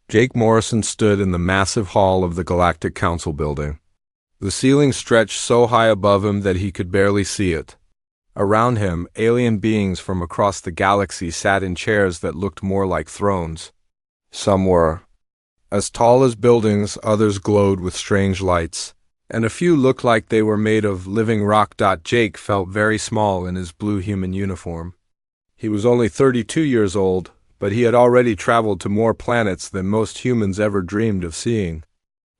Jake Morrison stood in the massive hall of the Galactic Council building. The ceiling stretched so high above him that he could barely see it. Around him, alien beings from across the galaxy sat in chairs that looked more like thrones. Some were as tall as buildings, others glowed with strange lights, and a few looked like they were made of living rock. Jake felt very small in his blue human uniform. He was only 32 years old, but he had already traveled to more planets than most humans ever dreamed of seeing.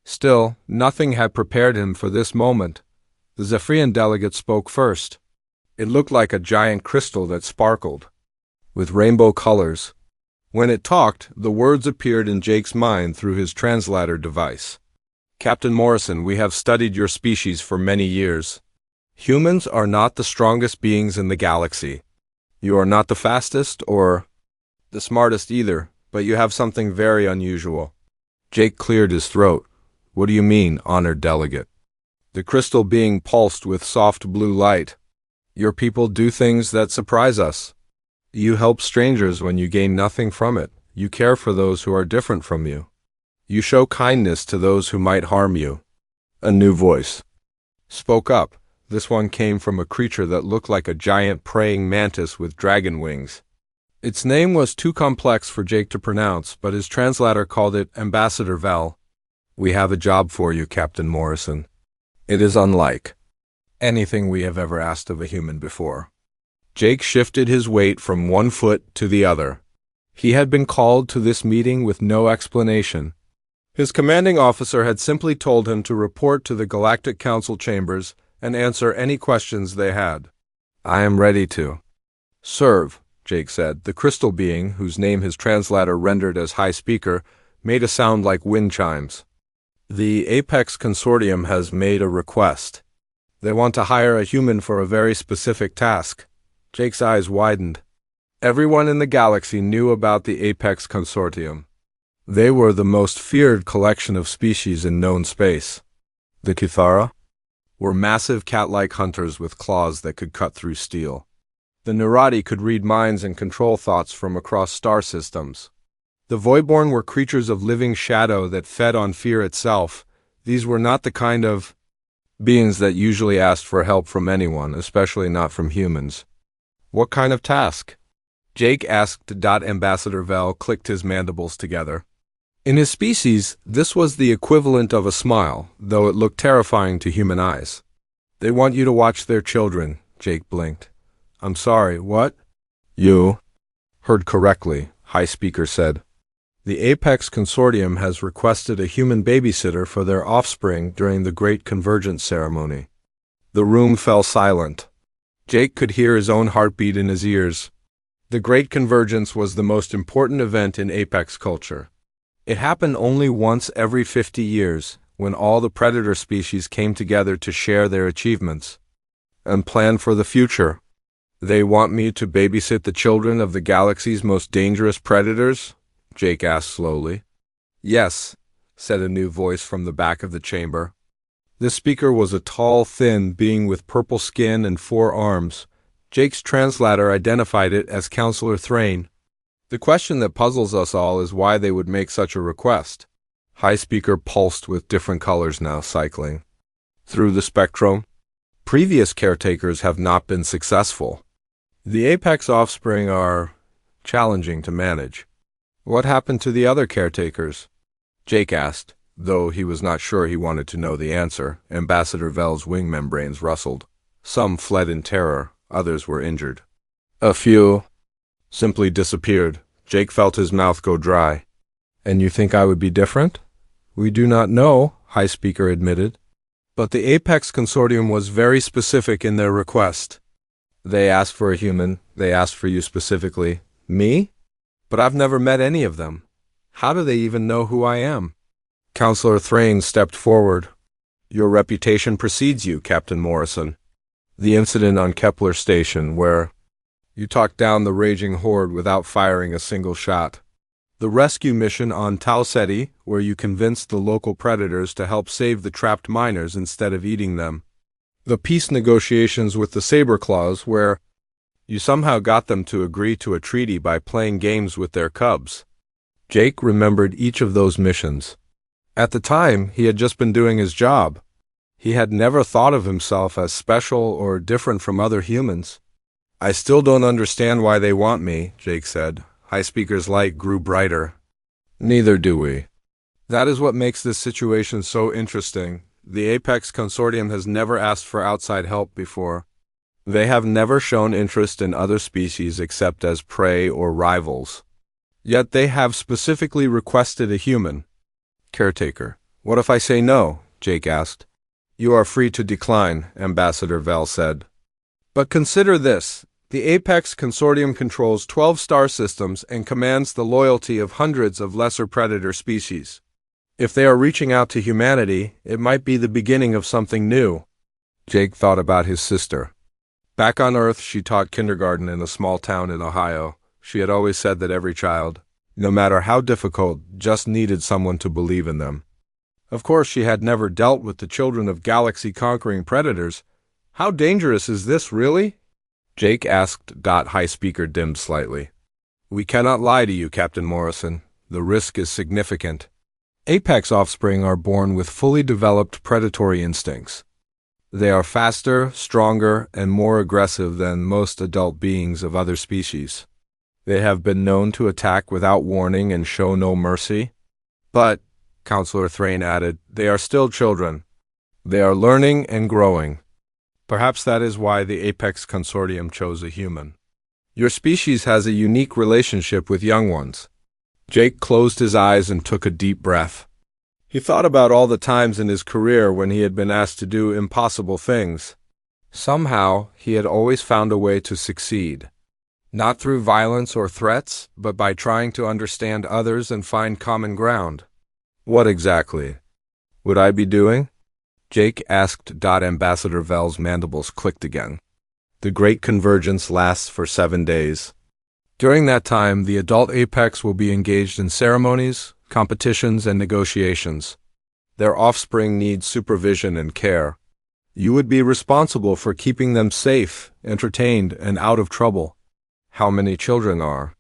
Still, nothing had prepared him for this moment. The Zephyrian delegate spoke first. It looked like a giant crystal that sparkled with rainbow colors. When it talked, the words appeared in Jake's mind through his translator device. Captain Morrison, we have studied your species for many years. Humans are not the strongest beings in the galaxy. You are not the fastest or the smartest either, but you have something very unusual. Jake cleared his throat. What do you mean, honored delegate? The crystal being pulsed with soft blue light. Your people do things that surprise us. You help strangers when you gain nothing from it. You care for those who are different from you. You show kindness to those who might harm you. A new voice spoke up. This one came from a creature that looked like a giant praying mantis with dragon wings. Its name was too complex for Jake to pronounce, but his translator called it Ambassador Vel. We have a job for you, Captain Morrison. It is unlike anything we have ever asked of a human before. Jake shifted his weight from one foot to the other. He had been called to this meeting with no explanation. His commanding officer had simply told him to report to the Galactic Council chambers and answer any questions they had. I am ready to serve, Jake said. The crystal being, whose name his translator rendered as High Speaker, made a sound like wind chimes. The Apex Consortium has made a request. They want to hire a human for a very specific task. Jake's eyes widened. Everyone in the galaxy knew about the Apex Consortium. They were the most feared collection of species in known space. The Kithara were massive cat-like hunters with claws that could cut through steel. The Nerati could read minds and control thoughts from across star systems. The Voidborn were creatures of living shadow that fed on fear itself. These were not the kind of beings that usually asked for help from anyone, especially not from humans. What kind of task? Jake asked. Ambassador Vel clicked his mandibles together. In his species, this was the equivalent of a smile, though it looked terrifying to human eyes. They want you to watch their children, Jake blinked. I'm sorry, what? You heard correctly, High Speaker said. The Apex Consortium has requested a human babysitter for their offspring during the Great Convergence ceremony. The room fell silent. Jake could hear his own heartbeat in his ears. The Great Convergence was the most important event in Apex culture. It happened only once every 50 years, when all the predator species came together to share their achievements and plan for the future. They want me to babysit the children of the galaxy's most dangerous predators? Jake asked slowly. Yes, said a new voice from the back of the chamber. This speaker was a tall, thin being with purple skin and 4 arms. Jake's translator identified it as Counselor Thrain. The question that puzzles us all is why they would make such a request. High Speaker pulsed with different colors now cycling through the spectrum. Previous caretakers have not been successful. The Apex offspring are challenging to manage. What happened to the other caretakers? Jake asked, though he was not sure he wanted to know the answer. Ambassador Vel's wing membranes rustled. Some fled in terror, others were injured. A few simply disappeared. Jake felt his mouth go dry. And you think I would be different? We do not know, High Speaker admitted. But the Apex Consortium was very specific in their request. They asked for a human. They asked for you specifically. Me? But I've never met any of them. How do they even know who I am? Counselor Thrain stepped forward. Your reputation precedes you, Captain Morrison. The incident on Kepler Station where you talked down the raging horde without firing a single shot. The rescue mission on Tau Ceti, where you convinced the local predators to help save the trapped miners instead of eating them. The peace negotiations with the Saberclaws, where you somehow got them to agree to a treaty by playing games with their cubs. Jake remembered each of those missions. At the time, he had just been doing his job. He had never thought of himself as special or different from other humans. "I still don't understand why they want me," Jake said. High Speaker's light grew brighter. "Neither do we. That is what makes this situation so interesting. The Apex Consortium has never asked for outside help before. They have never shown interest in other species except as prey or rivals. Yet they have specifically requested a human." "Caretaker. What if I say no?" Jake asked. "You are free to decline," Ambassador Vel said. "But consider this. The Apex Consortium controls 12 star systems and commands the loyalty of hundreds of lesser predator species. If they are reaching out to humanity, it might be the beginning of something new." Jake thought about his sister. Back on Earth, she taught kindergarten in a small town in Ohio. She had always said that every child, no matter how difficult, just needed someone to believe in them. Of course, she had never dealt with the children of galaxy-conquering predators. "How dangerous is this, really?" Jake asked. High Speaker dimmed slightly. "We cannot lie to you, Captain Morrison. The risk is significant. Apex offspring are born with fully developed predatory instincts. They are faster, stronger, and more aggressive than most adult beings of other species. They have been known to attack without warning and show no mercy. But," Counselor Thrain added, "they are still children. They are learning and growing. Perhaps that is why the Apex Consortium chose a human. Your species has a unique relationship with young ones." Jake closed his eyes and took a deep breath. He thought about all the times in his career when he had been asked to do impossible things. Somehow, he had always found a way to succeed. Not through violence or threats, but by trying to understand others and find common ground. "What exactly would I be doing?" Jake asked. Ambassador Vel's mandibles clicked again. "The Great Convergence lasts for 7 days. During that time, the adult Apex will be engaged in ceremonies, competitions, and negotiations. Their offspring need supervision and care. You would be responsible for keeping them safe, entertained, and out of trouble." "How many children are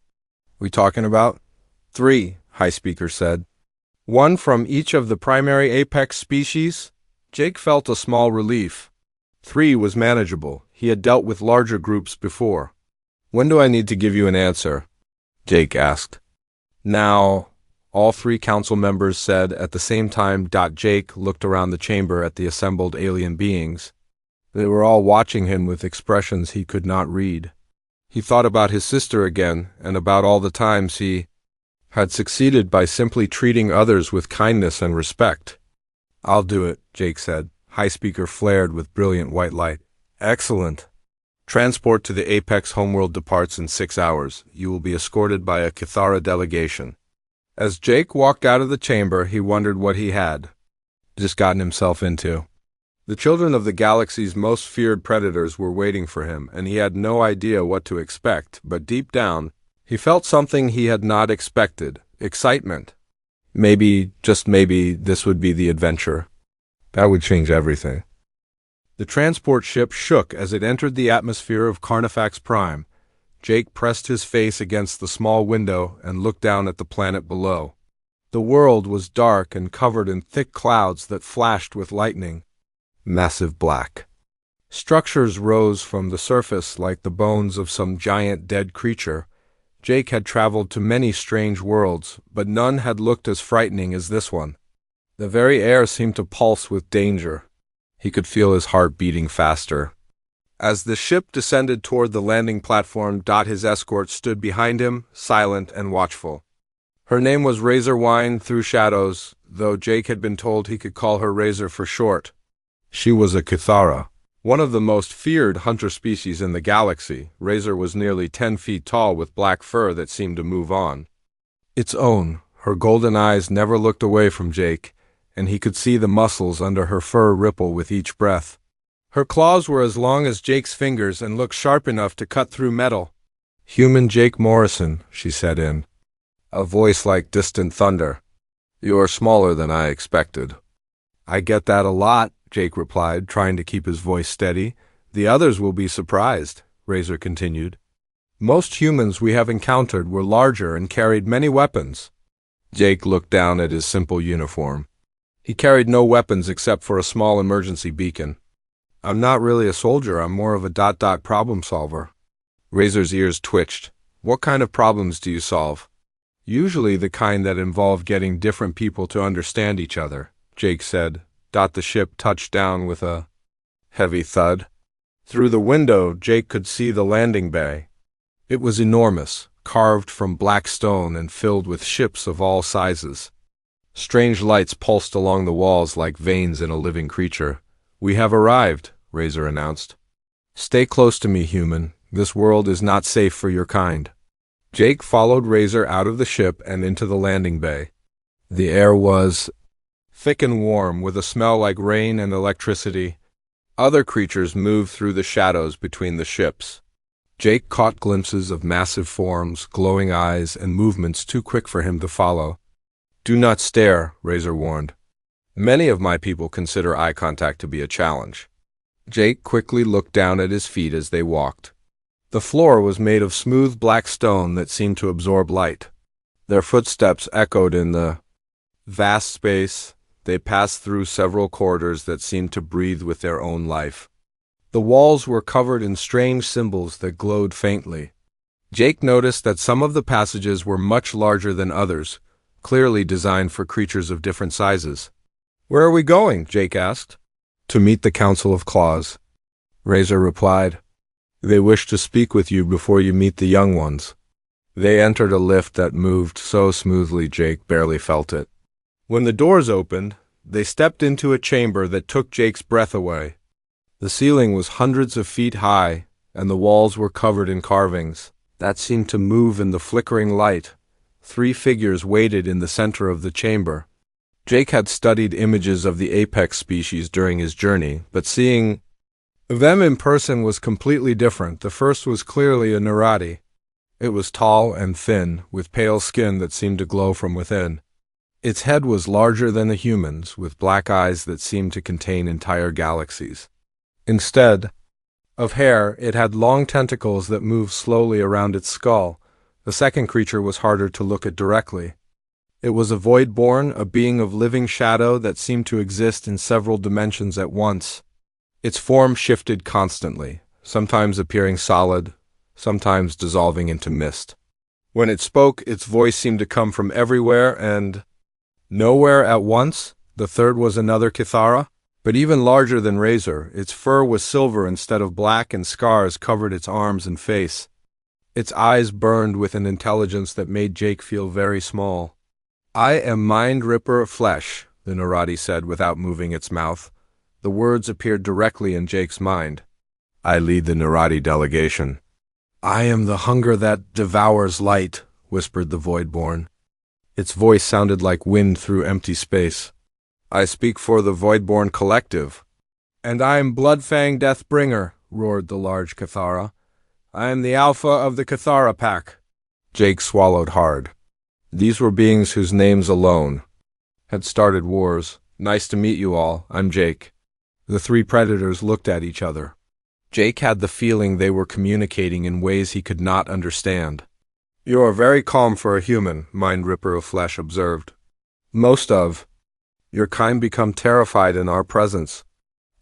we talking about?" "3, High Speaker said. "One from each of the primary Apex species." Jake felt a small relief. 3 was manageable. He had dealt with larger groups before. "When do I need to give you an answer?" Jake asked. "Now," all 3 council members said at the same time. Jake looked around the chamber at the assembled alien beings. They were all watching him with expressions he could not read. He thought about his sister again, and about all the times he had succeeded by simply treating others with kindness and respect. "I'll do it," Jake said. High Speaker flared with brilliant white light. "Excellent. Transport to the Apex homeworld departs in 6 hours. You will be escorted by a Cathara delegation." As Jake walked out of the chamber, he wondered what he had just gotten himself into. The children of the galaxy's most feared predators were waiting for him, and he had no idea what to expect, but deep down, he felt something he had not expected: excitement. Maybe, just maybe, this would be the adventure. That would change everything. The transport ship shook as it entered the atmosphere of Carnifax Prime. Jake pressed his face against the small window and looked down at the planet below. The world was dark and covered in thick clouds that flashed with lightning. Massive black structures rose from the surface like the bones of some giant dead creature. Jake had traveled to many strange worlds, but none had looked as frightening as this one. The very air seemed to pulse with danger. He could feel his heart beating faster. As the ship descended toward the landing platform, his escort stood behind him, silent and watchful. Her name was Razor Wine Through Shadows, though Jake had been told he could call her Razor for short. She was a Cathara, one of the most feared hunter species in the galaxy. Razor was nearly 10 feet tall with black fur that seemed to move on its own. Her golden eyes never looked away from Jake, and he could see the muscles under her fur ripple with each breath. Her claws were as long as Jake's fingers and looked sharp enough to cut through metal. "Human Jake Morrison," she said in a voice like distant thunder. "You are smaller than I expected." "I get that a lot," Jake replied, trying to keep his voice steady. "The others will be surprised," Razor continued. "Most humans we have encountered were larger and carried many weapons. Jake looked down at his simple uniform. He carried no weapons except for a small emergency beacon. I'm not really a soldier, I'm more of a problem solver. Razor's ears twitched. What kind of problems do you solve? Usually the kind that involve getting different people to understand each other, Jake said. The ship touched down with a heavy thud. Through the window, Jake could see the landing bay. It was enormous, carved from black stone and filled with ships of all sizes. Strange lights pulsed along the walls like veins in a living creature. We have arrived, Razor announced. Stay close to me, human. This world is not safe for your kind. Jake followed Razor out of the ship and into the landing bay. The air was thick and warm, with a smell like rain and electricity. Other creatures moved through the shadows between the ships. Jake caught glimpses of massive forms, glowing eyes, and movements too quick for him to follow. Do not stare, Razor warned. Many of my people consider eye contact to be a challenge. Jake quickly looked down at his feet as they walked. The floor was made of smooth black stone that seemed to absorb light. Their footsteps echoed in the vast space. They passed through several corridors that seemed to breathe with their own life. The walls were covered in strange symbols that glowed faintly. Jake noticed that some of the passages were much larger than others, clearly designed for creatures of different sizes. Where are we going? Jake asked. To meet the Council of Claws. Razor replied. They wish to speak with you before you meet the young ones. They entered a lift that moved so smoothly Jake barely felt it. When the doors opened, they stepped into a chamber that took Jake's breath away. The ceiling was hundreds of feet high, and the walls were covered in carvings that seemed to move in the flickering light. 3 figures waited in the center of the chamber. Jake had studied images of the apex species during his journey, but seeing them in person was completely different. The first was clearly a Narati. It was tall and thin, with pale skin that seemed to glow from within. Its head was larger than the humans, with black eyes that seemed to contain entire galaxies. Instead of hair, it had long tentacles that moved slowly around its skull. The second creature was harder to look at directly. It was a Voidborn, a being of living shadow that seemed to exist in several dimensions at once. Its form shifted constantly, sometimes appearing solid, sometimes dissolving into mist. When it spoke, its voice seemed to come from everywhere and nowhere at once. The third was another Kithara, but even larger than Razor. Its fur was silver instead of black, and scars covered its arms and face. Its eyes burned with an intelligence that made Jake feel very small. I am Mind Ripper of Flesh, the Narati said without moving its mouth. The words appeared directly in Jake's mind. I lead the Narati delegation. I am the hunger that devours light, whispered the Voidborn. Its voice sounded like wind through empty space. I speak for the Voidborn Collective. And I am Bloodfang Deathbringer, roared the large Kithara. I am the Alpha of the Kithara Pack. Jake swallowed hard. These were beings whose names alone had started wars. Nice to meet you all, I'm Jake. The 3 predators looked at each other. Jake had the feeling they were communicating in ways he could not understand. You are very calm for a human, Mind Ripper of Flesh observed. Most of your kind become terrified in our presence.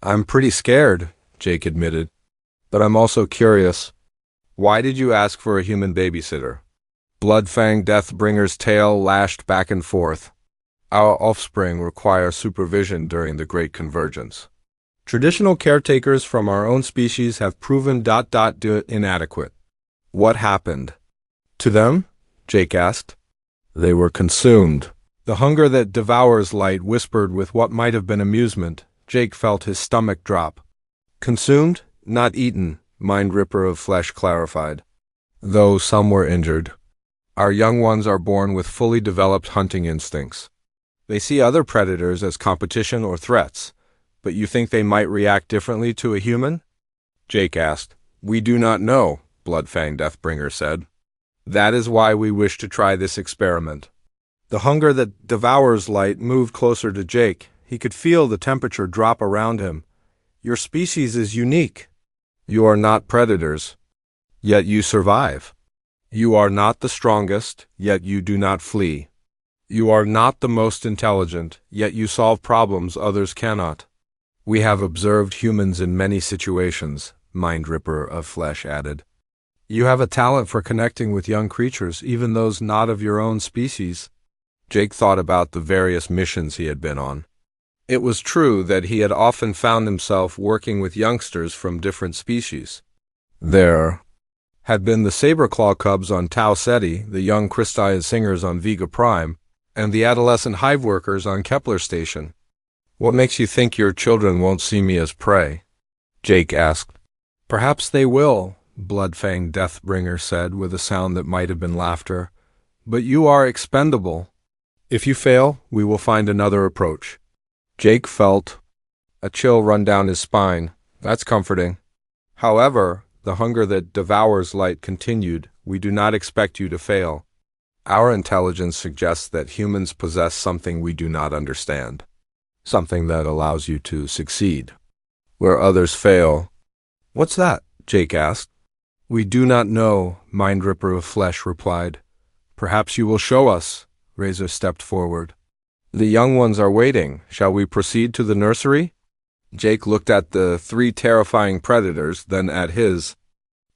I'm pretty scared, Jake admitted. But I'm also curious. Why did you ask for a human babysitter? Bloodfang Deathbringer's tail lashed back and forth. Our offspring require supervision during the Great Convergence. Traditional caretakers from our own species have proven inadequate. What happened to them? Jake asked. They were consumed. The hunger that devours light whispered with what might have been amusement. Jake felt his stomach drop. Consumed? Not eaten, Mind Ripper of Flesh clarified. Though some were injured. Our young ones are born with fully developed hunting instincts. They see other predators as competition or threats. But you think they might react differently to a human? Jake asked. We do not know, Bloodfang Deathbringer said. That is why we wish to try this experiment. The hunger that devours light moved closer to Jake. He could feel the temperature drop around him. Your species is unique. You are not predators, yet you survive. You are not the strongest, yet you do not flee. You are not the most intelligent, yet you solve problems others cannot. We have observed humans in many situations, Mind Ripper of Flesh added. You have a talent for connecting with young creatures, even those not of your own species. Jake thought about the various missions he had been on. It was true that he had often found himself working with youngsters from different species. There had been the Saberclaw cubs on Tau Ceti, the young Christide singers on Vega Prime, and the adolescent hive workers on Kepler Station. What makes you think your children won't see me as prey? Jake asked. Perhaps they will, Bloodfang Deathbringer said with a sound that might have been laughter. But you are expendable. If you fail, we will find another approach. Jake felt a chill run down his spine. That's comforting. However, the hunger that devours light continued. We do not expect you to fail. Our intelligence suggests that humans possess something we do not understand. Something that allows you to succeed where others fail. What's that? Jake asked. We do not know, Mind Ripper of Flesh replied. Perhaps you will show us. Razor stepped forward. The young ones are waiting. Shall we proceed to the nursery? Jake looked at the 3 terrifying predators, then at his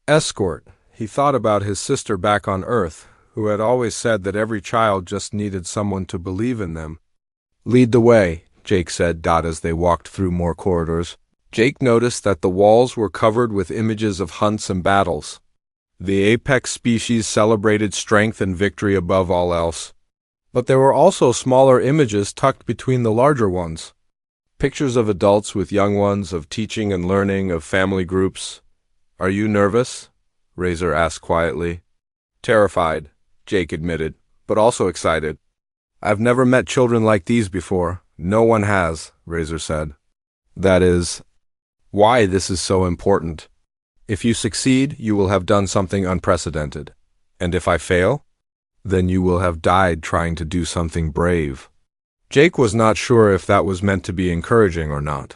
escort. He thought about his sister back on Earth, who had always said that every child just needed someone to believe in them. Lead the way, Jake said, as they walked through more corridors. Jake noticed that the walls were covered with images of hunts and battles. The apex species celebrated strength and victory above all else. But there were also smaller images tucked between the larger ones. Pictures of adults with young ones, of teaching and learning, of family groups. Are you nervous? Razor asked quietly. Terrified, Jake admitted, but also excited. I've never met children like these before. No one has, Razor said. That is why this is so important. If you succeed, you will have done something unprecedented. And if I fail, then you will have died trying to do something brave. Jake was not sure if that was meant to be encouraging or not.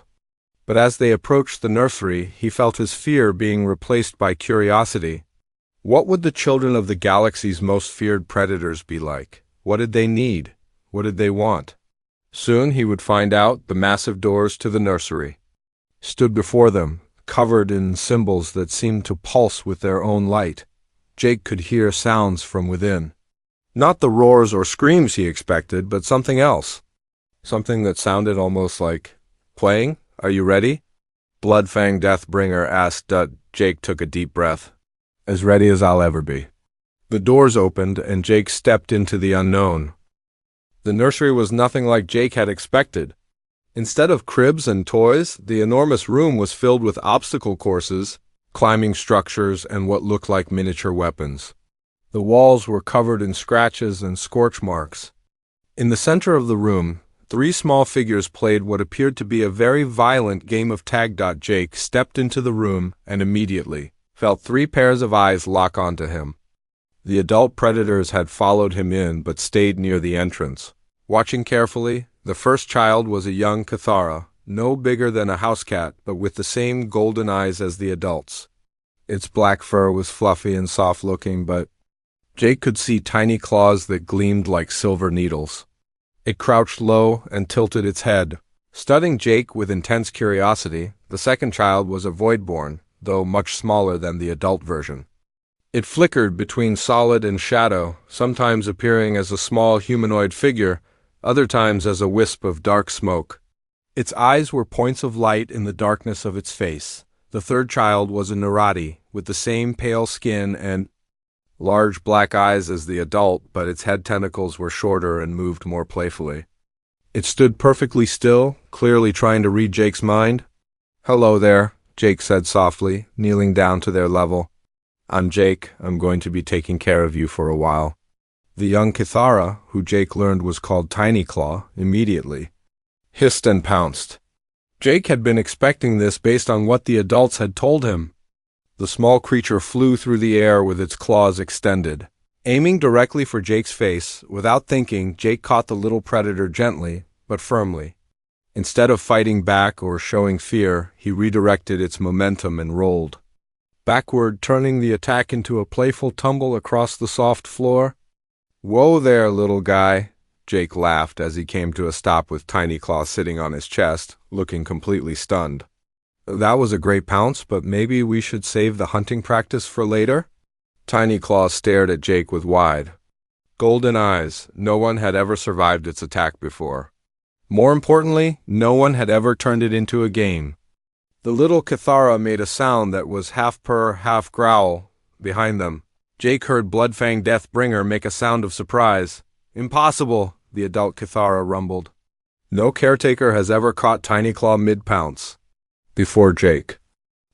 But as they approached the nursery, he felt his fear being replaced by curiosity. What would the children of the galaxy's most feared predators be like? What did they need? What did they want? Soon he would find out. The massive doors to the nursery stood before them, covered in symbols that seemed to pulse with their own light. Jake could hear sounds from within. Not the roars or screams he expected, but something else. Something that sounded almost like playing. Are you ready? Bloodfang Deathbringer asked. Jake took a deep breath. As ready as I'll ever be. The doors opened, and Jake stepped into the unknown. The nursery was nothing like Jake had expected. Instead of cribs and toys, the enormous room was filled with obstacle courses, climbing structures, and what looked like miniature weapons. The walls were covered in scratches and scorch marks. In the center of the room, 3 small figures played what appeared to be a very violent game of tag. Jake stepped into the room and immediately felt 3 pairs of eyes lock onto him. The adult predators had followed him in but stayed near the entrance. Watching carefully, the first child was a young Cathara, no bigger than a house cat, but with the same golden eyes as the adults. Its black fur was fluffy and soft-looking, but Jake could see tiny claws that gleamed like silver needles. It crouched low and tilted its head. Studying Jake with intense curiosity, the second child was a Voidborn, though much smaller than the adult version. It flickered between solid and shadow, sometimes appearing as a small humanoid figure, other times as a wisp of dark smoke. Its eyes were points of light in the darkness of its face. The third child was a Narati, with the same pale skin and large black eyes as the adult, but its head tentacles were shorter and moved more playfully. It stood perfectly still, clearly trying to read Jake's mind. "Hello there," Jake said softly, kneeling down to their level. "I'm Jake. I'm going to be taking care of you for a while." The young Cathara, who Jake learned was called Tiny Claw, immediately hissed and pounced. Jake had been expecting this based on what the adults had told him. The small creature flew through the air with its claws extended. Aiming directly for Jake's face, without thinking, Jake caught the little predator gently, but firmly. Instead of fighting back or showing fear, he redirected its momentum and rolled backward, turning the attack into a playful tumble across the soft floor. "Whoa there, little guy," Jake laughed as he came to a stop with Tiny Claw sitting on his chest, looking completely stunned. That was a great pounce, but maybe we should save the hunting practice for later? Tiny Claw stared at Jake with wide, golden eyes. No one had ever survived its attack before. More importantly, no one had ever turned it into a game. The little Cathara made a sound that was half purr, half growl behind them. Jake heard Bloodfang Deathbringer make a sound of surprise. Impossible, the adult Cathara rumbled. No caretaker has ever caught Tiny Claw mid-pounce. Before Jake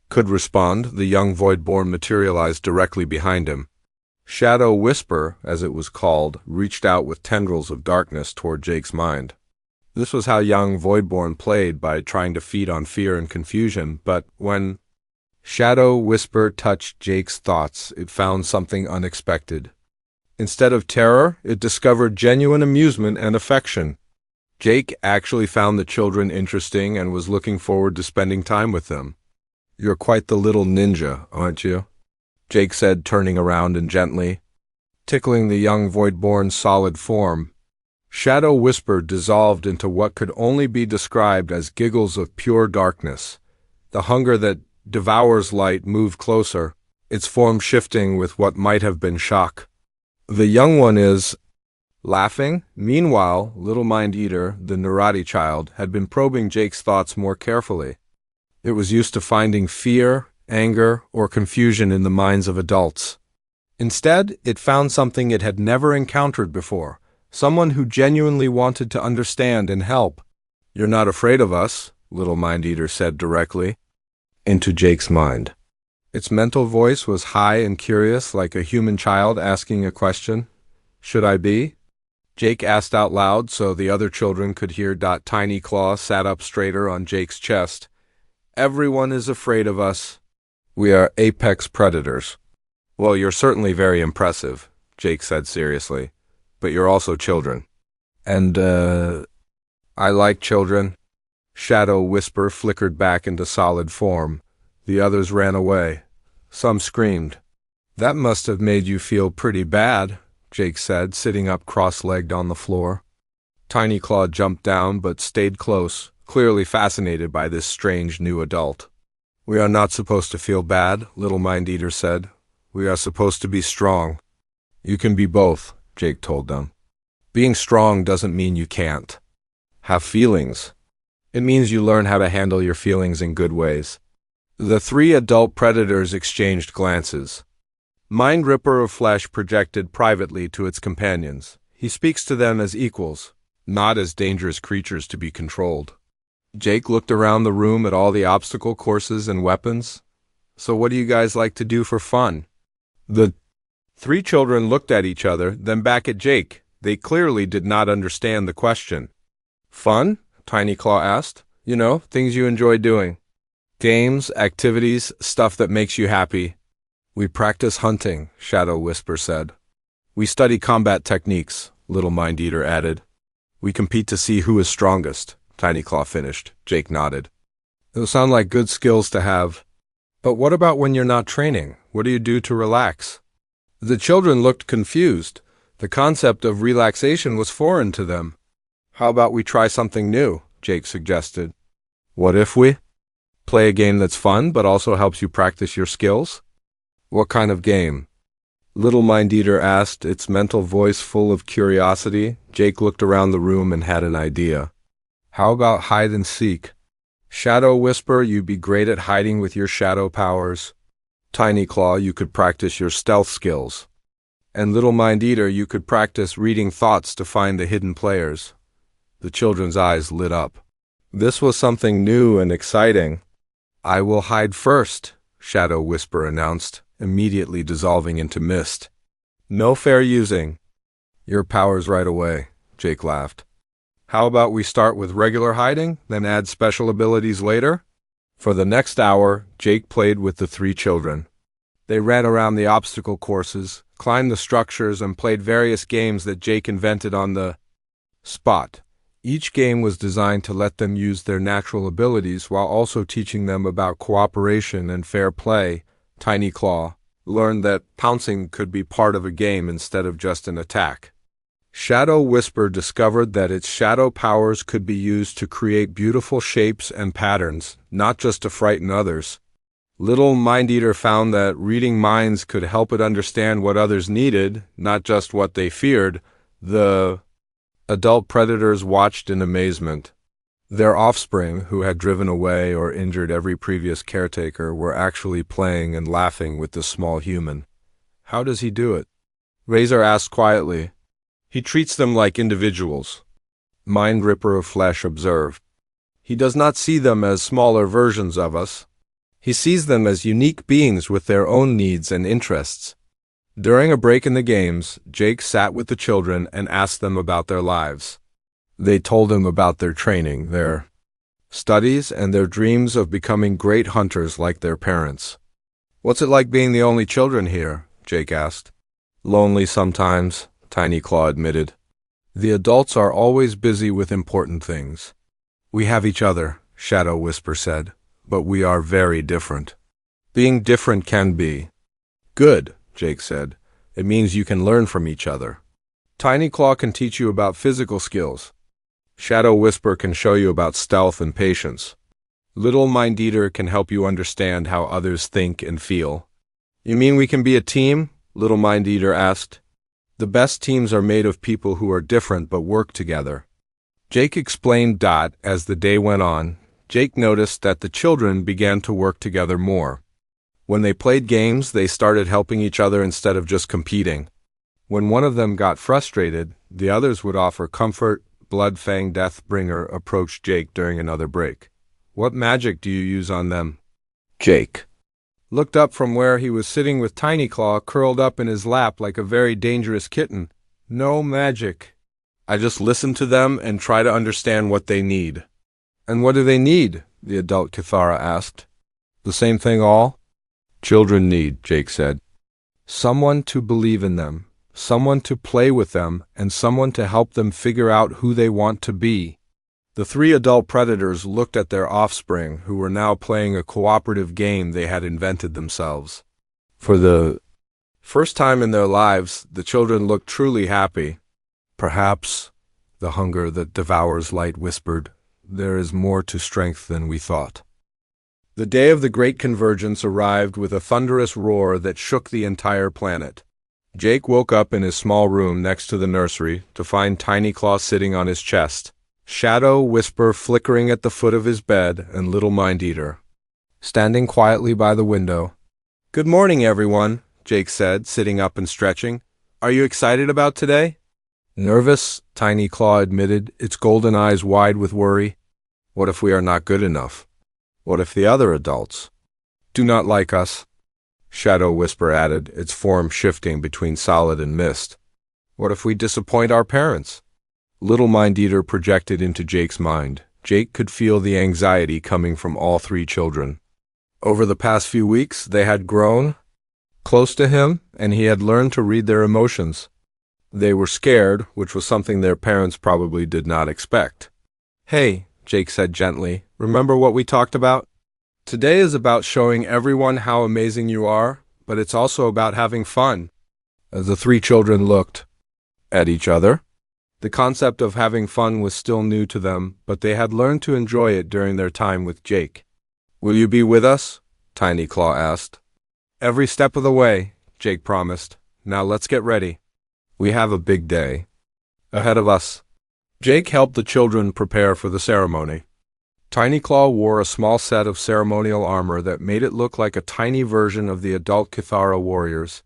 could respond, the young Voidborn materialized directly behind him. Shadow Whisper, as it was called, reached out with tendrils of darkness toward Jake's mind. This was how young Voidborn played, by trying to feed on fear and confusion, but when Shadow Whisper touched Jake's thoughts, it found something unexpected. Instead of terror, it discovered genuine amusement and affection. Jake actually found the children interesting and was looking forward to spending time with them. "You're quite the little ninja, aren't you?" Jake said, turning around and gently tickling the young Voidborn's solid form. Shadow Whisper dissolved into what could only be described as giggles of pure darkness. The hunger that devours light moved closer, its form shifting with what might have been shock. "The young one is..." laughing. Meanwhile, Little Mind Eater, the Narati child, had been probing Jake's thoughts more carefully. It was used to finding fear, anger, or confusion in the minds of adults. Instead, it found something it had never encountered before, someone who genuinely wanted to understand and help. "You're not afraid of us," Little Mind Eater said directly into Jake's mind. Its mental voice was high and curious, like a human child asking a question. "Should I be?" Jake asked out loud so the other children could hear. Tiny Claw sat up straighter on Jake's chest. "Everyone is afraid of us. We are apex predators." "Well, you're certainly very impressive," Jake said seriously. "But you're also children." "And, I like children." Shadow Whisper flickered back into solid form. The others ran away. Some screamed. "That must have made you feel pretty bad," Jake said, sitting up cross-legged on the floor. Tiny Claw jumped down but stayed close, clearly fascinated by this strange new adult. "We are not supposed to feel bad," Little Mind Eater said. "We are supposed to be strong." "You can be both," Jake told them. "Being strong doesn't mean you can't have feelings. It means you learn how to handle your feelings in good ways." The three adult predators exchanged glances. Mind Ripper of Flesh projected privately to its companions. He speaks to them as equals, not as dangerous creatures to be controlled. Jake looked around the room at all the obstacle courses and weapons. "So what do you guys like to do for fun?" The three children looked at each other, then back at Jake. They clearly did not understand the question. "Fun?" Tiny Claw asked. "You know, things you enjoy doing. Games, activities, stuff that makes you happy." "We practice hunting," Shadow Whisper said. "We study combat techniques," Little Mind Eater added. "We compete to see who is strongest," Tiny Claw finished. Jake nodded. "Those sound like good skills to have. But what about when you're not training? What do you do to relax?" The children looked confused. The concept of relaxation was foreign to them. "How about we try something new?" Jake suggested. "What if we play a game that's fun but also helps you practice your skills?" "What kind of game?" Little Mind Eater asked, its mental voice full of curiosity. Jake looked around the room and had an idea. "How about hide and seek?" "Shadow Whisper, you'd be great at hiding with your shadow powers. Tiny Claw, you could practice your stealth skills. And Little Mind Eater, you could practice reading thoughts to find the hidden players." The children's eyes lit up. This was something new and exciting. "I will hide first," Shadow Whisper announced, immediately dissolving into mist. "No fair using your powers right away," Jake laughed. "How about we start with regular hiding, then add special abilities later?" For the next hour, Jake played with the three children. They ran around the obstacle courses, climbed the structures, and played various games that Jake invented on the spot. Each game was designed to let them use their natural abilities while also teaching them about cooperation and fair play. Tiny Claw learned that pouncing could be part of a game instead of just an attack. Shadow Whisper discovered that its shadow powers could be used to create beautiful shapes and patterns, not just to frighten others. Little Mind-Eater found that reading minds could help it understand what others needed, not just what they feared. The adult predators watched in amazement. Their offspring, who had driven away or injured every previous caretaker, were actually playing and laughing with this small human. How does he do it? Razor asked quietly. He treats them like individuals. Mind Ripper of Flesh observed. He does not see them as smaller versions of us. He sees them as unique beings with their own needs and interests. During a break in the games, Jake sat with the children and asked them about their lives. They told him about their training, their studies, and their dreams of becoming great hunters like their parents. What's it like being the only children here? Jake asked. Lonely sometimes, Tiny Claw admitted. The adults are always busy with important things. We have each other, Shadow Whisper said, but we are very different. Being different can be good, Jake said. It means you can learn from each other. Tiny Claw can teach you about physical skills. Shadow Whisper can show you about stealth and patience. Little Mind-Eater can help you understand how others think and feel. You mean we can be a team? Little Mind-Eater asked. The best teams are made of people who are different but work together. Jake explained. As the day went on, Jake noticed that the children began to work together more. When they played games, they started helping each other instead of just competing. When one of them got frustrated, the others would offer comfort. Bloodfang Deathbringer approached Jake during another break. What magic do you use on them? Jake looked up from where he was sitting with Tiny Claw curled up in his lap like a very dangerous kitten. No magic. I just listen to them and try to understand what they need. And what do they need? The adult Cathara asked. The same thing all children need, Jake said. Someone to believe in them. Someone to play with them, and someone to help them figure out who they want to be. The three adult predators looked at their offspring, who were now playing a cooperative game they had invented themselves. For the first time in their lives, the children looked truly happy. Perhaps, the hunger that devours light whispered, there is more to strength than we thought. The day of the Great Convergence arrived with a thunderous roar that shook the entire planet. Jake woke up in his small room next to the nursery to find Tiny Claw sitting on his chest, Shadow Whisper flickering at the foot of his bed, and Little Mind-Eater standing quietly by the window. Good morning, everyone, Jake said, sitting up and stretching. Are you excited about today? Nervous, Tiny Claw admitted, its golden eyes wide with worry. What if we are not good enough? What if the other adults do not like us? Shadow Whisper added, its form shifting between solid and mist. What if we disappoint our parents? Little Mind-Eater projected into Jake's mind. Jake could feel the anxiety coming from all three children. Over the past few weeks, they had grown close to him, and he had learned to read their emotions. They were scared, which was something their parents probably did not expect. Hey, Jake said gently, remember what we talked about? Today is about showing everyone how amazing you are, but it's also about having fun. As the three children looked at each other, the concept of having fun was still new to them, but they had learned to enjoy it during their time with Jake. Will you be with us? Tiny Claw asked. Every step of the way, Jake promised. Now let's get ready. We have a big day ahead of us. Jake helped the children prepare for the ceremony. Tiny Claw wore a small set of ceremonial armor that made it look like a tiny version of the adult Cathara warriors.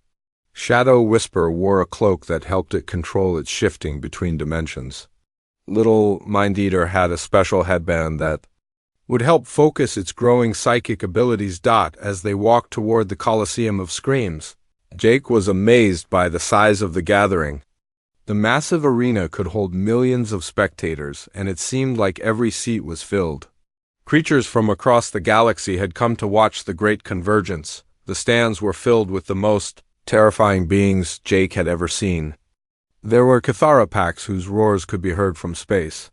Shadow Whisper wore a cloak that helped it control its shifting between dimensions. Little Mind-Eater had a special headband that would help focus its growing psychic abilities. As they walked toward the Colosseum of Screams, Jake was amazed by the size of the gathering. The massive arena could hold millions of spectators, and it seemed like every seat was filled. Creatures from across the galaxy had come to watch the Great Convergence. The stands were filled with the most terrifying beings Jake had ever seen. There were Cathara packs whose roars could be heard from space.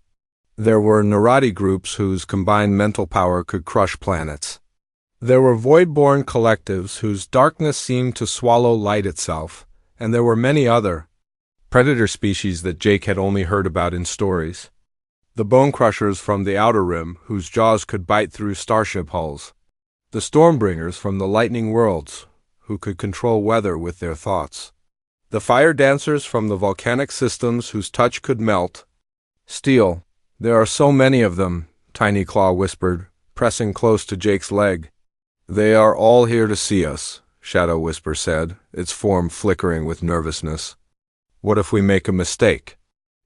There were Narati groups whose combined mental power could crush planets. There were void-born collectives whose darkness seemed to swallow light itself, and there were many other predator species that Jake had only heard about in stories. The bone crushers from the Outer Rim, whose jaws could bite through starship hulls. The Stormbringers from the Lightning Worlds, who could control weather with their thoughts. The Fire Dancers from the volcanic systems whose touch could melt steel. There are so many of them, Tiny Claw whispered, pressing close to Jake's leg. They are all here to see us, Shadow Whisper said, its form flickering with nervousness. What if we make a mistake?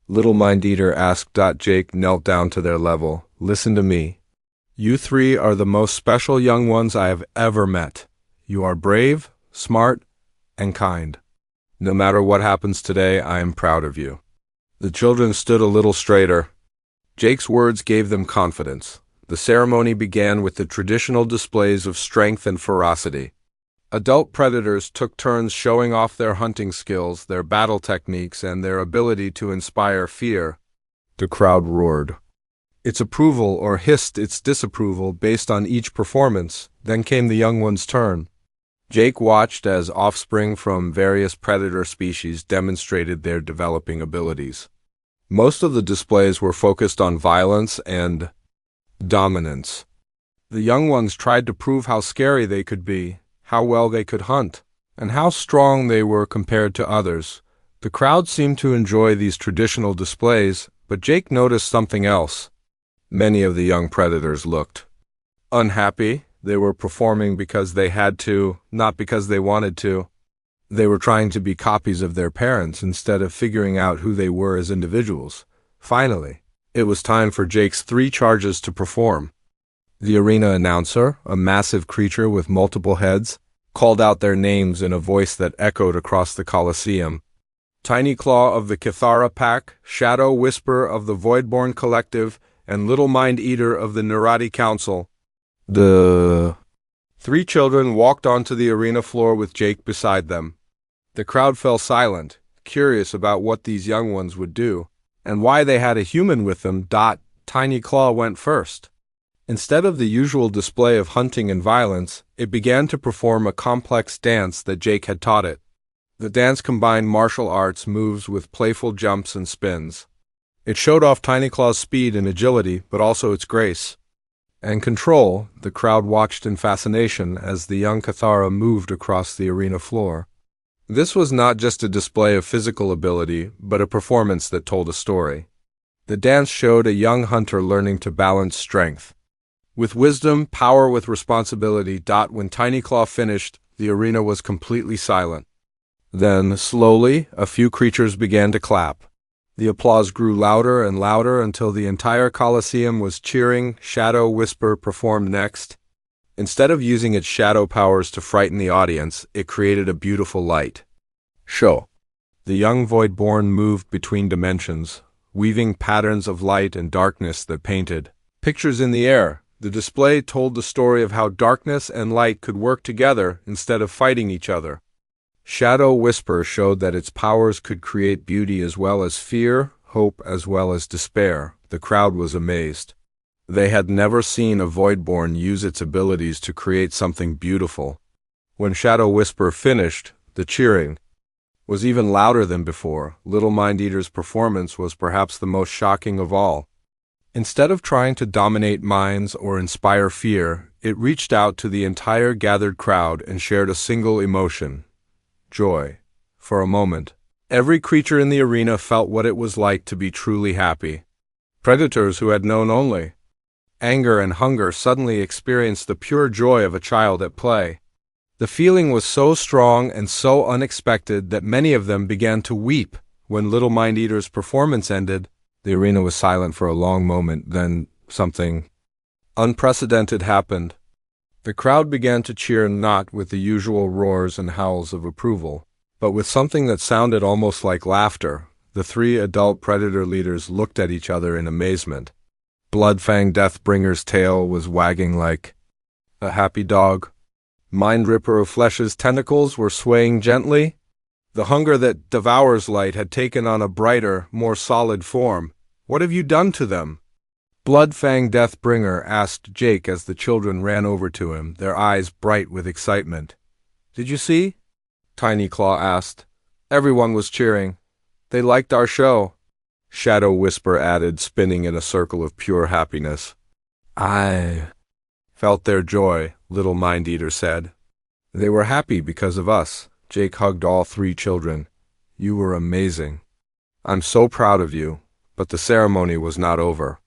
Little Mind Eater asked. Jake knelt down to their level. Listen to me. You three are the most special young ones I have ever met. You are brave, smart, and kind. No matter what happens today, I am proud of you. The children stood a little straighter. Jake's words gave them confidence. The ceremony began with the traditional displays of strength and ferocity. Adult predators took turns showing off their hunting skills, their battle techniques, and their ability to inspire fear. The crowd roared its approval or hissed its disapproval based on each performance. Then came the young one's turn. Jake watched as offspring from various predator species demonstrated their developing abilities. Most of the displays were focused on violence and dominance. The young ones tried to prove how scary they could be, how well they could hunt, and how strong they were compared to others. The crowd seemed to enjoy these traditional displays, but Jake noticed something else. Many of the young predators looked unhappy. They were performing because they had to, not because they wanted to. They were trying to be copies of their parents instead of figuring out who they were as individuals. Finally, it was time for Jake's 3 charges to perform. The arena announcer, a massive creature with multiple heads, called out their names in a voice that echoed across the Colosseum. Tiny Claw of the Cathara Pack, Shadow Whisper of the Voidborn Collective, and Little Mind Eater of the Narati Council. The 3 children walked onto the arena floor with Jake beside them. The crowd fell silent, curious about what these young ones would do, and why they had a human with them. Tiny Claw went first. Instead of the usual display of hunting and violence, it began to perform a complex dance that Jake had taught it. The dance combined martial arts moves with playful jumps and spins. It showed off Tiny Claw's speed and agility, but also its grace and control. The crowd watched in fascination as the young Cathara moved across the arena floor. This was not just a display of physical ability, but a performance that told a story. The dance showed a young hunter learning to balance strength with wisdom, power with responsibility. When Tiny Claw finished, the arena was completely silent. Then, slowly, a few creatures began to clap. The applause grew louder and louder until the entire Colosseum was cheering. Shadow Whisper performed next. Instead of using its shadow powers to frighten the audience, it created a beautiful light show. The young Voidborn moved between dimensions, weaving patterns of light and darkness that painted pictures in the air. The display told the story of how darkness and light could work together instead of fighting each other. Shadow Whisper showed that its powers could create beauty as well as fear, hope as well as despair. The crowd was amazed. They had never seen a Voidborn use its abilities to create something beautiful. When Shadow Whisper finished, the cheering was even louder than before. Little Mind Eater's performance was perhaps the most shocking of all. Instead of trying to dominate minds or inspire fear, it reached out to the entire gathered crowd and shared a single emotion: joy. For a moment, every creature in the arena felt what it was like to be truly happy. Predators who had known only anger and hunger suddenly experienced the pure joy of a child at play. The feeling was so strong and so unexpected that many of them began to weep. When Little Mind Eater's performance ended, the arena was silent for a long moment. Then something unprecedented happened. The crowd began to cheer not with the usual roars and howls of approval, but with something that sounded almost like laughter. The 3 adult predator leaders looked at each other in amazement. Bloodfang Deathbringer's tail was wagging like a happy dog. Mind Ripper of Flesh's tentacles were swaying gently. The hunger that devours light had taken on a brighter, more solid form. What have you done to them? Bloodfang Deathbringer asked Jake as the children ran over to him, their eyes bright with excitement. Did you see? Tiny Claw asked. Everyone was cheering. They liked our show, Shadow Whisper added, spinning in a circle of pure happiness. I felt their joy, Little Mind Eater said. They were happy because of us. Jake hugged all three children. You were amazing. I'm so proud of you, but the ceremony was not over.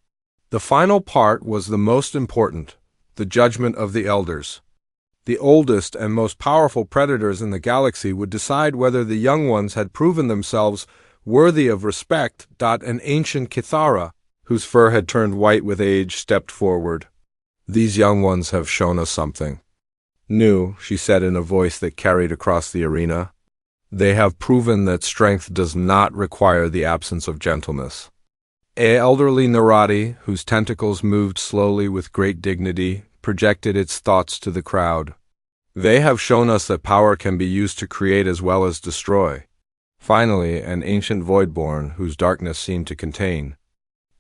The final part was the most important, the judgment of the elders. The oldest and most powerful predators in the galaxy would decide whether the young ones had proven themselves worthy of respect. An ancient Kithara, whose fur had turned white with age, stepped forward. These young ones have shown us something new, she said in a voice that carried across the arena. They have proven that strength does not require the absence of gentleness. An elderly Narati, whose tentacles moved slowly with great dignity, projected its thoughts to the crowd. They have shown us that power can be used to create as well as destroy. Finally, an ancient Voidborn, whose darkness seemed to contain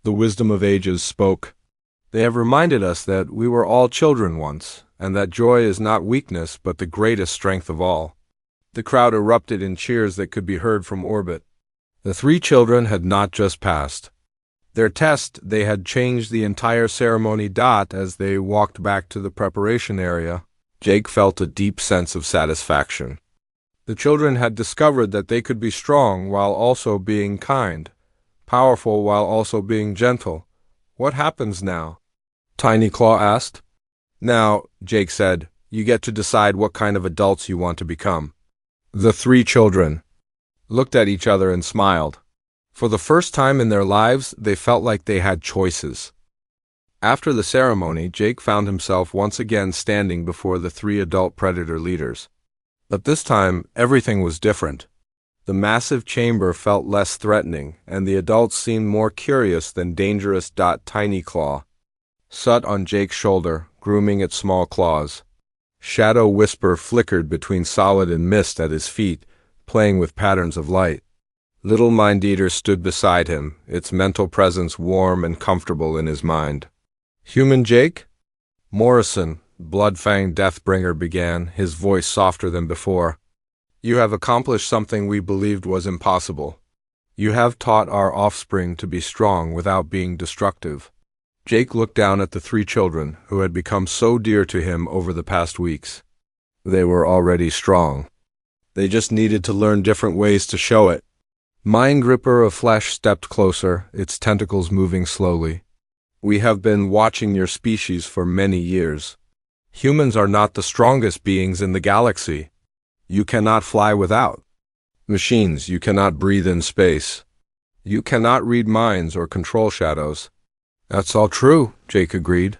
the wisdom of ages, spoke. They have reminded us that we were all children once, and that joy is not weakness but the greatest strength of all. The crowd erupted in cheers that could be heard from orbit. The three children had not just passed their test, they had changed the entire ceremony. As they walked back to the preparation area, Jake felt a deep sense of satisfaction. The children had discovered that they could be strong while also being kind, powerful while also being gentle. What happens now? Tiny Claw asked. Now, Jake said, you get to decide what kind of adults you want to become. The three children looked at each other and smiled. For the first time in their lives, they felt like they had choices. After the ceremony, Jake found himself once again standing before the three adult predator leaders. But this time, everything was different. The massive chamber felt less threatening, and the adults seemed more curious than dangerous. Tiny Claw sat on Jake's shoulder, grooming its small claws. Shadow Whisper flickered between solid and mist at his feet, playing with patterns of light. Little Mind Eater stood beside him, its mental presence warm and comfortable in his mind. Human Jake? Morrison, Bloodfang Deathbringer began, his voice softer than before. You have accomplished something we believed was impossible. You have taught our offspring to be strong without being destructive. Jake looked down at the three children, who had become so dear to him over the past weeks. They were already strong. They just needed to learn different ways to show it. Mind Gripper of Flesh stepped closer, its tentacles moving slowly. We have been watching your species for many years. Humans are not the strongest beings in the galaxy. You cannot fly without machines. You cannot breathe in space. You cannot read minds or control shadows. That's all true, Jake agreed.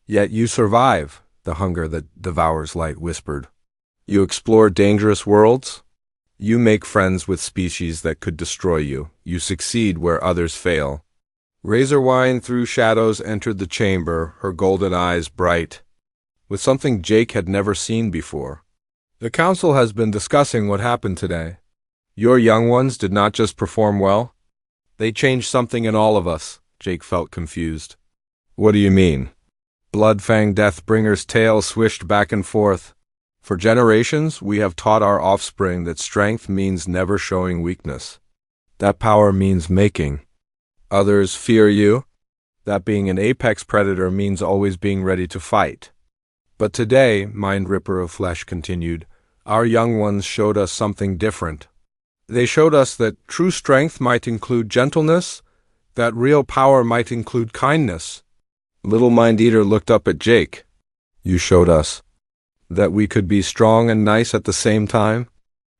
Yet you survive, the hunger that devours light whispered. You explore dangerous worlds. You make friends with species that could destroy you. You succeed where others fail. Razorwine through shadows entered the chamber, her golden eyes bright, with something Jake had never seen before. The council has been discussing what happened today. Your young ones did not just perform well. They changed something in all of us. Jake felt confused. What do you mean? Bloodfang Deathbringer's tail swished back and forth. For generations, we have taught our offspring that strength means never showing weakness. That power means making others fear you. That being an apex predator means always being ready to fight. But today, Mind Ripper of Flesh continued, our young ones showed us something different. They showed us that true strength might include gentleness, that real power might include kindness. Little Mind Eater looked up at Jake. You showed us that we could be strong and nice at the same time.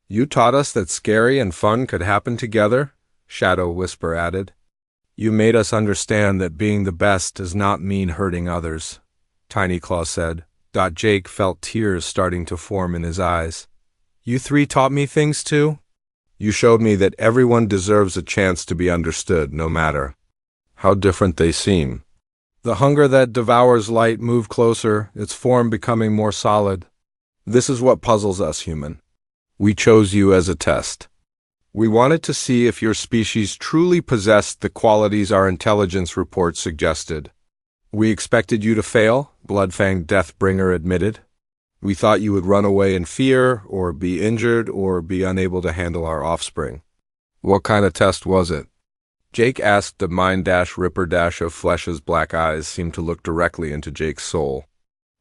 You taught us that scary and fun could happen together, Shadow Whisper added. You made us understand that being the best does not mean hurting others, Tiny Claw said. Jake felt tears starting to form in his eyes. You three taught me things too? You showed me that everyone deserves a chance to be understood, no matter how different they seem. The hunger that devours light moved closer, its form becoming more solid. This is what puzzles us, human. We chose you as a test. We wanted to see if your species truly possessed the qualities our intelligence report suggested. We expected you to fail, Bloodfang Deathbringer admitted. We thought you would run away in fear, or be injured, or be unable to handle our offspring. What kind of test was it? Jake asked. The mind-ripper of Flesh's black eyes seemed to look directly into Jake's soul.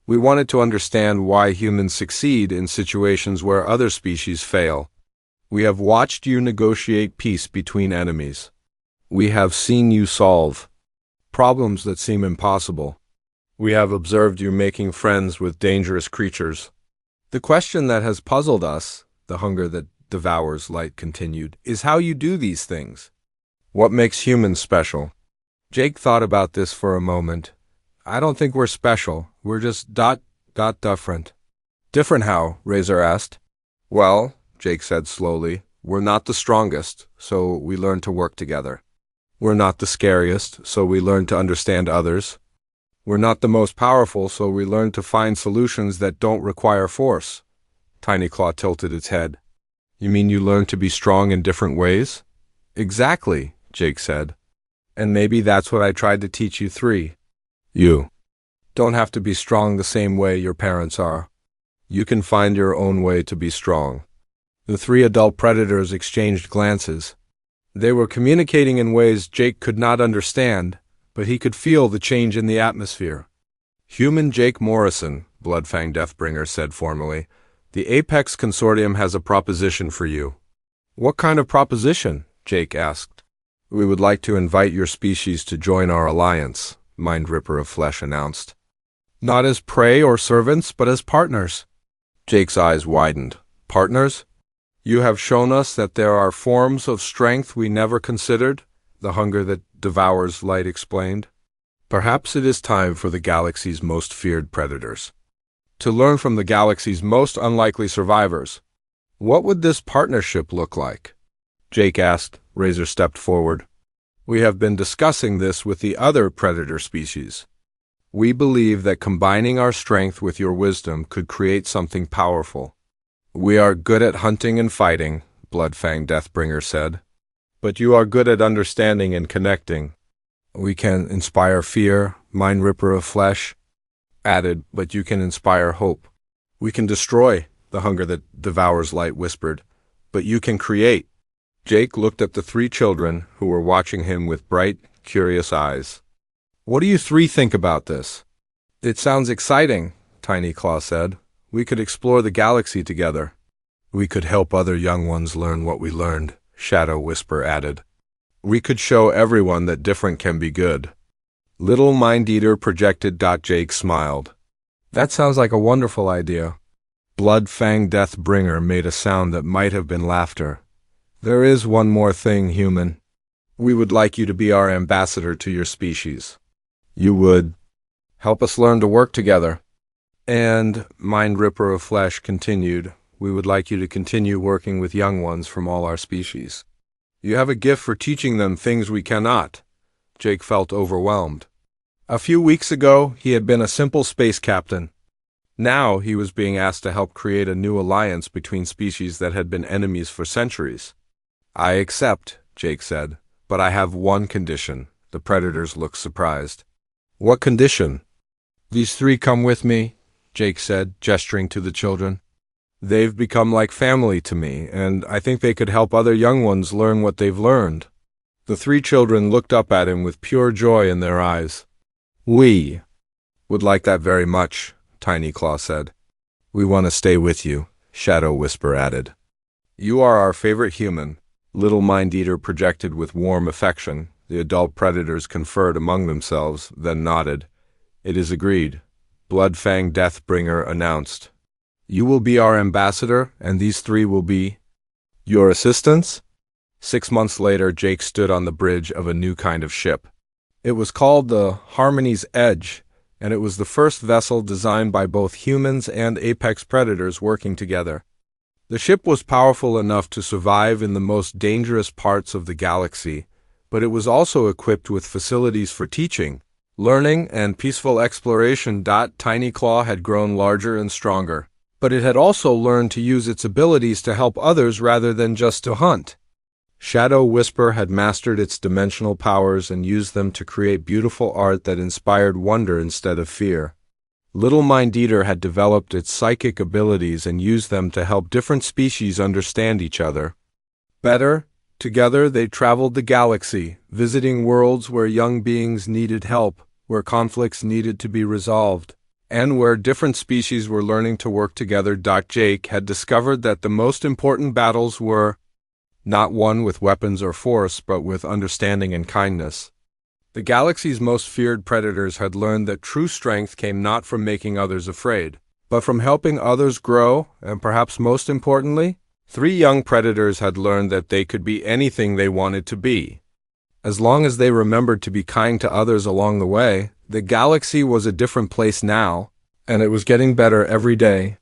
We wanted to understand why humans succeed in situations where other species fail. We have watched you negotiate peace between enemies. We have seen you solve problems that seem impossible. We have observed you making friends with dangerous creatures. The question that has puzzled us, the hunger that devours light continued, is how you do these things. What makes humans special? Jake thought about this for a moment. I don't think we're special. We're just different. Different how? Razor asked. Well, Jake said slowly, we're not the strongest, so we learn to work together. We're not the scariest, so we learn to understand others. We're not the most powerful, so we learn to find solutions that don't require force. Tiny Claw tilted its head. You mean you learn to be strong in different ways? Exactly, Jake said. And maybe that's what I tried to teach you three. You don't have to be strong the same way your parents are. You can find your own way to be strong. The three adult predators exchanged glances. They were communicating in ways Jake could not understand, but he could feel the change in the atmosphere. Human Jake Morrison, Bloodfang Deathbringer said formally, the Apex Consortium has a proposition for you. What kind of proposition? Jake asked. We would like to invite your species to join our alliance, Mind Ripper of Flesh announced. Not as prey or servants, but as partners. Jake's eyes widened. Partners? You have shown us that there are forms of strength we never considered, the hunger that devours light explained. Perhaps it is time for the galaxy's most feared predators to learn from the galaxy's most unlikely survivors. What would this partnership look like? Jake asked. Razor stepped forward. We have been discussing this with the other predator species. We believe that combining our strength with your wisdom could create something powerful. We are good at hunting and fighting, Bloodfang Deathbringer said. But you are good at understanding and connecting. We can inspire fear, Mind Ripper of Flesh added, but you can inspire hope. We can destroy, the hunger that devours light whispered, but you can create. Jake looked at the three children, who were watching him with bright, curious eyes. What do you three think about this? It sounds exciting, Tiny Claw said. We could explore the galaxy together. We could help other young ones learn what we learned, Shadow Whisper added. We could show everyone that different can be good. Little Mind-Eater projected. Jake smiled. That sounds like a wonderful idea. Bloodfang Deathbringer made a sound that might have been laughter. There is one more thing, human. We would like you to be our ambassador to your species. You would help us learn to work together. And, Mind Ripper of Flesh continued, we would like you to continue working with young ones from all our species. You have a gift for teaching them things we cannot. Jake felt overwhelmed. A few weeks ago, he had been a simple space captain. Now he was being asked to help create a new alliance between species that had been enemies for centuries. I accept, Jake said, but I have one condition. The predators looked surprised. What condition? These three come with me, Jake said, gesturing to the children. They've become like family to me, and I think they could help other young ones learn what they've learned. The three children looked up at him with pure joy in their eyes. We would like that very much, Tiny Claw said. We want to stay with you, Shadow Whisper added. You are our favorite human, Little Mind-Eater projected with warm affection. The adult predators conferred among themselves, then nodded. It is agreed. Bloodfang Deathbringer announced. You will be our ambassador, and these three will be your assistants? 6 months later, Jake stood on the bridge of a new kind of ship. It was called the Harmony's Edge, and it was the first vessel designed by both humans and apex predators working together. The ship was powerful enough to survive in the most dangerous parts of the galaxy, but it was also equipped with facilities for teaching, learning, and peaceful exploration. Tiny Claw had grown larger and stronger, but it had also learned to use its abilities to help others rather than just to hunt. Shadow Whisper had mastered its dimensional powers and used them to create beautiful art that inspired wonder instead of fear. Little Mind-Eater had developed its psychic abilities and used them to help different species understand each other better. Together they traveled the galaxy, visiting worlds where young beings needed help, where conflicts needed to be resolved, and where different species were learning to work together. Jake had discovered that the most important battles were not won with weapons or force, but with understanding and kindness. The galaxy's most feared predators had learned that true strength came not from making others afraid, but from helping others grow, and perhaps most importantly, 3 young predators had learned that they could be anything they wanted to be. As long as they remembered to be kind to others along the way, the galaxy was a different place now, and it was getting better every day.